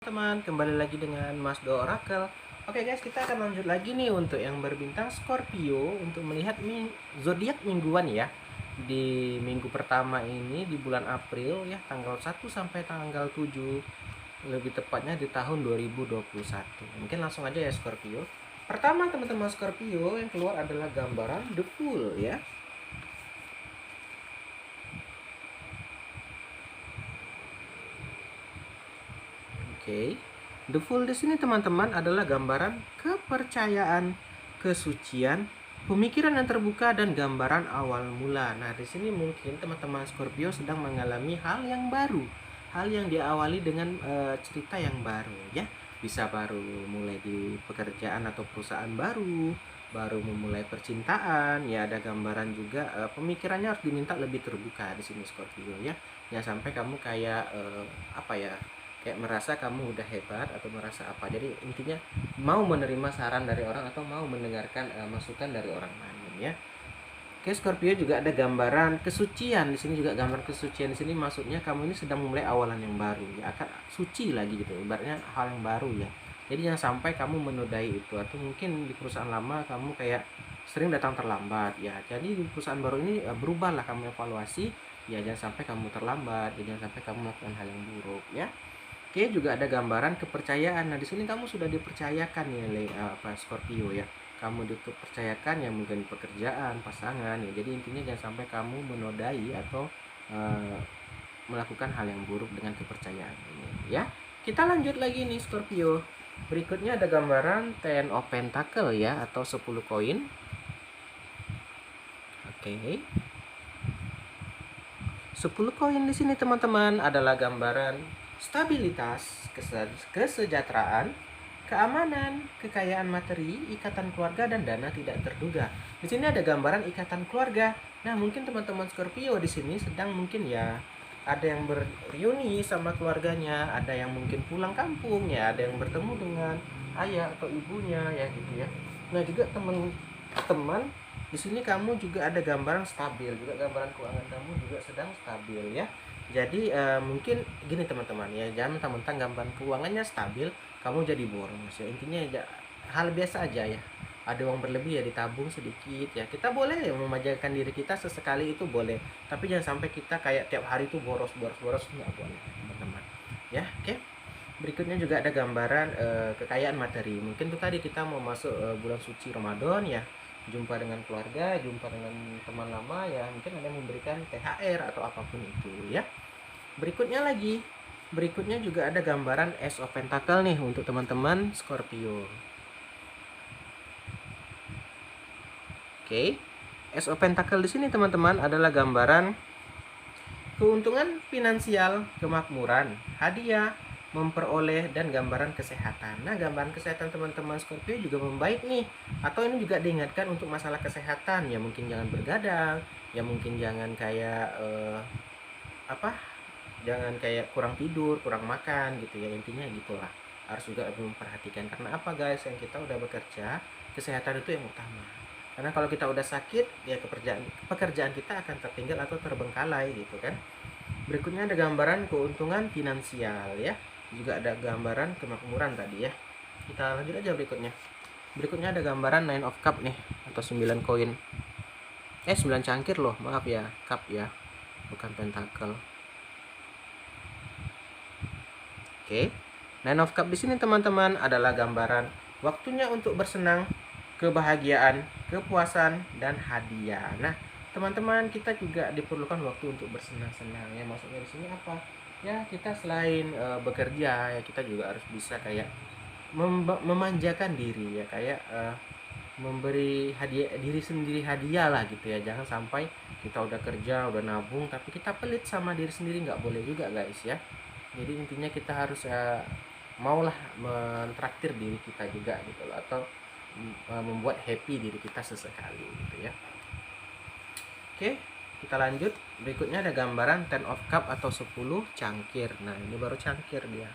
teman, kembali lagi dengan Mas Do Oracle. Oke guys, kita akan lanjut lagi nih untuk yang berbintang Scorpio untuk melihat zodiak mingguan ya. Di minggu pertama ini di bulan April ya, tanggal 1 sampai tanggal 7, lebih tepatnya di tahun 2021. Mungkin langsung aja ya Scorpio. Pertama teman-teman Scorpio yang keluar adalah gambaran The Fool ya. Oke. The Fool di sini teman-teman adalah gambaran kepercayaan, kesucian, pemikiran yang terbuka dan gambaran awal mula. Nah, di sini mungkin teman-teman Scorpio sedang mengalami hal yang baru. Hal yang diawali dengan cerita yang baru ya. Bisa baru mulai di pekerjaan atau perusahaan baru memulai percintaan, ya ada gambaran juga pemikirannya harus diminta lebih terbuka di sini Scorpio ya. Ya sampai kamu kayak apa ya? Kayak merasa kamu udah hebat atau merasa apa. Jadi intinya mau menerima saran dari orang atau mau mendengarkan masukan dari orang lain ya. Oke, Scorpio juga ada gambaran kesucian di sini, juga gambaran kesucian di sini maksudnya kamu ini sedang memulai awalan yang baru ya, akan suci lagi gitu, ibaratnya hal yang baru ya. Jadi jangan sampai kamu menodai itu, atau mungkin di perusahaan lama kamu kayak sering datang terlambat ya. Jadi di perusahaan baru ini berubahlah kamu evaluasi ya, jangan sampai kamu terlambat ya, jangan sampai kamu melakukan hal yang buruk ya. Oke, juga ada gambaran kepercayaan. Nah, di sini kamu sudah dipercayakan ya oleh Scorpio ya. Kamu dipercayakan ya mungkin pekerjaan, pasangan ya. Jadi intinya jangan sampai kamu menodai atau melakukan hal yang buruk dengan kepercayaan ini ya. Kita lanjut lagi nih Scorpio. Berikutnya ada gambaran Ten of Pentacle ya, atau 10 koin. Oke. 10 koin di sini teman-teman adalah gambaran stabilitas, kesejahteraan, keamanan, kekayaan materi, ikatan keluarga dan dana tidak terduga. Di sini ada gambaran ikatan keluarga. Nah, mungkin teman-teman Scorpio di sini sedang mungkin ya ada yang berreuni sama keluarganya, ada yang mungkin pulang kampung ya, ada yang bertemu dengan ayah atau ibunya ya gitu ya. Nah, juga teman-teman di sini kamu juga ada gambaran stabil, juga gambaran keuangan kamu juga sedang stabil ya. Jadi mungkin gini teman-teman ya, jangan mentang-mentang gambaran keuangannya stabil kamu jadi boros ya. Intinya ya, hal biasa aja ya. Ada uang berlebih ya ditabung sedikit ya. Kita boleh ya memajakan diri kita sesekali, itu boleh. Tapi jangan sampai kita kayak tiap hari itu boros nggak boleh teman-teman. Ya, oke. Berikutnya juga ada gambaran kekayaan materi. Mungkin tuh tadi kita mau masuk bulan suci Ramadan ya, jumpa dengan keluarga, jumpa dengan teman lama ya, mungkin ada yang memberikan THR atau apapun itu ya. Berikutnya juga ada gambaran Ace of Pentacle nih untuk teman-teman Scorpio. Oke. Ace of Pentacle di sini teman-teman adalah gambaran keuntungan finansial, kemakmuran, hadiah, memperoleh, dan gambaran kesehatan. Nah, gambaran kesehatan teman-teman Scorpio juga membaik nih. Atau ini juga diingatkan untuk masalah kesehatan ya, mungkin jangan bergadang, ya mungkin jangan kayak jangan kayak kurang tidur, kurang makan gitu ya. Intinya gitulah. Harus juga memperhatikan, karena apa guys, yang kita udah bekerja, kesehatan itu yang utama. Karena kalau kita udah sakit ya pekerjaan kita akan tertinggal atau terbengkalai gitu kan. Berikutnya ada gambaran keuntungan finansial ya. Juga ada gambaran kemakmuran tadi ya. Kita lanjut aja berikutnya. Berikutnya ada gambaran Nine of Cup nih, atau 9 koin. 9 cangkir loh, maaf ya, cup ya, bukan pentacle. Oke. Nine of Cup di sini teman-teman adalah gambaran waktunya untuk bersenang, kebahagiaan, kepuasan, dan hadiah. Nah, teman-teman, kita juga diperlukan waktu untuk bersenang-senang ya. Maksudnya di sini apa? Ya, kita selain bekerja ya, kita juga harus bisa kayak memanjakan diri ya, kayak memberi hadiah diri sendiri, hadiah lah gitu ya. Jangan sampai kita udah kerja, udah nabung, tapi kita pelit sama diri sendiri, nggak boleh juga guys ya. Jadi intinya kita harus maulah mentraktir diri kita juga gitu loh, atau membuat happy diri kita sesekali gitu ya. Oke, kita lanjut. Berikutnya ada gambaran Ten of Cup atau 10 cangkir. Nah, ini baru cangkir dia.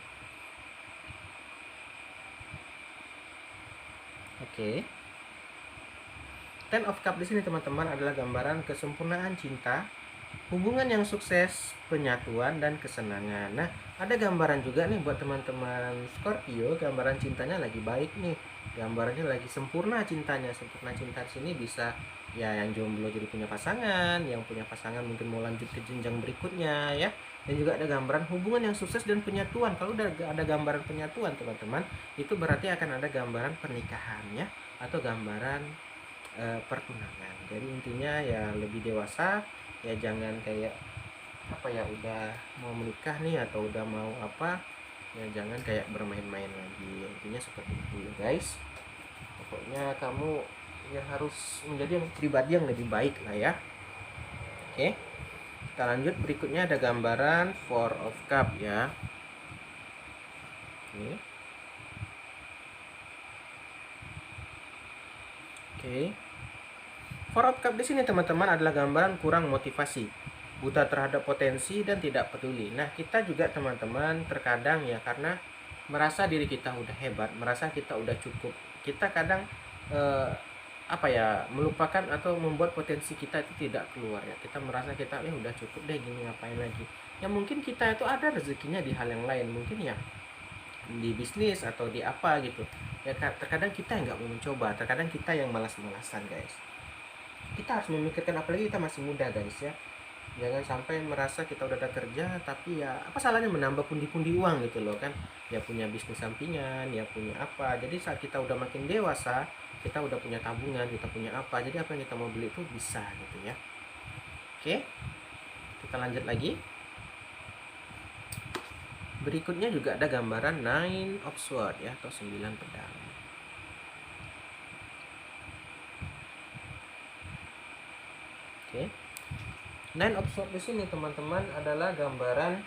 Oke. Ten of Cup di sini teman-teman adalah gambaran kesempurnaan cinta, hubungan yang sukses, penyatuan, dan kesenangan. Nah, ada gambaran juga nih buat teman-teman Scorpio, gambaran cintanya lagi baik nih. Gambarannya lagi sempurna cintanya. Sempurna cinta di sini bisa ya yang jomblo jadi punya pasangan, yang punya pasangan mungkin mau lanjut ke jenjang berikutnya ya. Dan juga ada gambaran hubungan yang sukses dan penyatuan. Kalau udah ada gambaran penyatuan, teman-teman, itu berarti akan ada gambaran pernikahan ya, atau gambaran pertunangan. Jadi intinya ya lebih dewasa, ya jangan kayak apa ya udah mau menikah nih atau udah mau apa, ya jangan kayak bermain-main lagi. Intinya seperti itu ya guys. Pokoknya kamu ya harus menjadi pribadi yang lebih baik lah ya. Oke, kita lanjut. Berikutnya ada gambaran Four of Cup ya. Oke. Four of Cup di sini teman-teman adalah gambaran kurang motivasi, buta terhadap potensi, dan tidak peduli. Nah, kita juga teman-teman terkadang ya karena merasa diri kita udah hebat, merasa kita udah cukup, kita kadang apa ya melupakan atau membuat potensi kita itu tidak keluar ya. Kita merasa kita udah cukup deh gini, ngapain lagi. Ya mungkin kita itu ada rezekinya di hal yang lain, mungkin ya di bisnis atau di apa gitu. Ya terkadang kita yang nggak mau mencoba, terkadang kita yang malas-malasan guys. Kita harus memikirkan, apalagi kita masih muda guys ya, jangan sampai merasa kita udah ada kerja tapi ya apa salahnya menambah pundi-pundi uang gitu loh kan, ya punya bisnis sampingan, ya punya apa. Jadi saat kita udah makin dewasa, kita udah punya tabungan, kita punya apa, jadi apa yang kita mau beli itu bisa gitu ya. Oke, kita lanjut lagi. Berikutnya juga ada gambaran Nine of Swords ya, atau 9 pedang. Oke. Nine of Swords di sini teman-teman adalah gambaran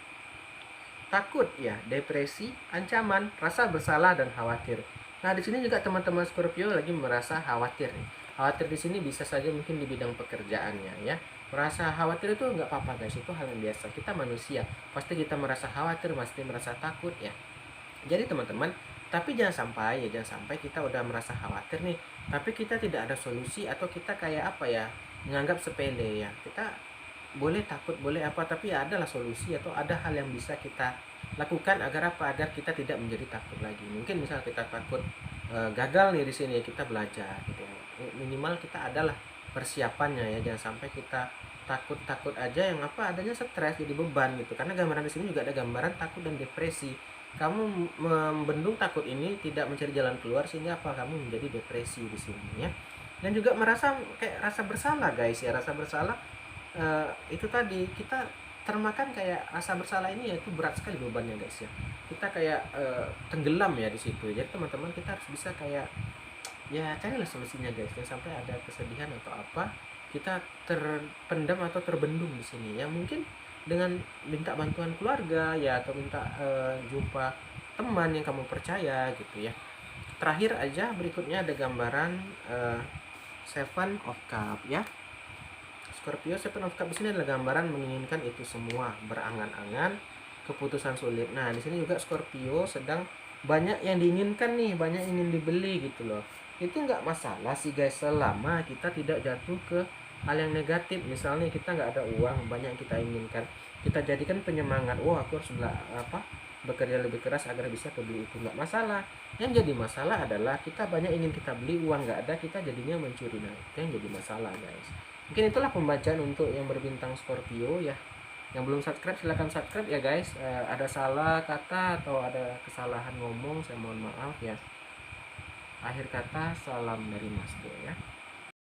takut ya, depresi, ancaman, rasa bersalah, dan khawatir. Nah, di sini juga teman-teman Scorpio lagi merasa khawatir nih. Khawatir di sini bisa saja mungkin di bidang pekerjaannya ya. Merasa khawatir itu nggak apa-apa guys, itu hal yang biasa. Kita manusia, pasti kita merasa khawatir, pasti merasa takut ya. Jadi teman-teman, tapi jangan sampai kita udah merasa khawatir nih, tapi kita tidak ada solusi, atau kita kayak apa ya, menganggap sepele ya. Kita boleh takut, boleh apa, tapi ya adalah solusi atau ada hal yang bisa kita lakukan agar apa, agar kita tidak menjadi takut lagi. Mungkin misal kita takut gagal nih di sini, kita belajar gitu ya. Minimal kita adalah persiapannya ya, jangan sampai kita takut aja yang apa adanya stres jadi beban gitu. Karena gambaran di sini juga ada gambaran takut dan depresi. Kamu membendung takut ini, tidak mencari jalan keluar, sehingga apa, kamu menjadi depresi di sini ya. Dan juga merasa kayak rasa bersalah guys ya, rasa bersalah itu tadi kita termakan kayak rasa bersalah ini, yaitu berat sekali bebannya guys ya. Kita kayak tenggelam ya di situ. Jadi teman-teman kita harus bisa kayak ya carilah solusinya guys, jangan sampai ada kesedihan atau apa kita terpendam atau terbendung di sini ya. Mungkin dengan minta bantuan keluarga ya, atau minta jumpa teman yang kamu percaya gitu ya. Terakhir aja, berikutnya ada gambaran Seven of Cup ya. Scorpio, Seven of Cup di sini adalah gambaran menginginkan itu semua, berangan-angan, keputusan sulit. Nah, di sini juga Scorpio sedang banyak yang diinginkan nih, banyak ingin dibeli gitu loh. Itu nggak masalah sih guys, selama kita tidak jatuh ke hal yang negatif. Misalnya kita nggak ada uang, banyak yang kita inginkan, kita jadikan penyemangat. Wah, aku harus bekerja lebih keras agar bisa kebeli itu. Nggak masalah. Yang jadi masalah adalah kita banyak ingin kita beli, uang nggak ada, kita jadinya mencuri. Nah, itu yang jadi masalah guys. Mungkin itulah pembacaan untuk yang berbintang Scorpio ya. Yang belum subscribe silahkan subscribe ya guys. Ada salah kata atau ada kesalahan ngomong, saya mohon maaf ya. Akhir kata, salam dari Mas Bo ya.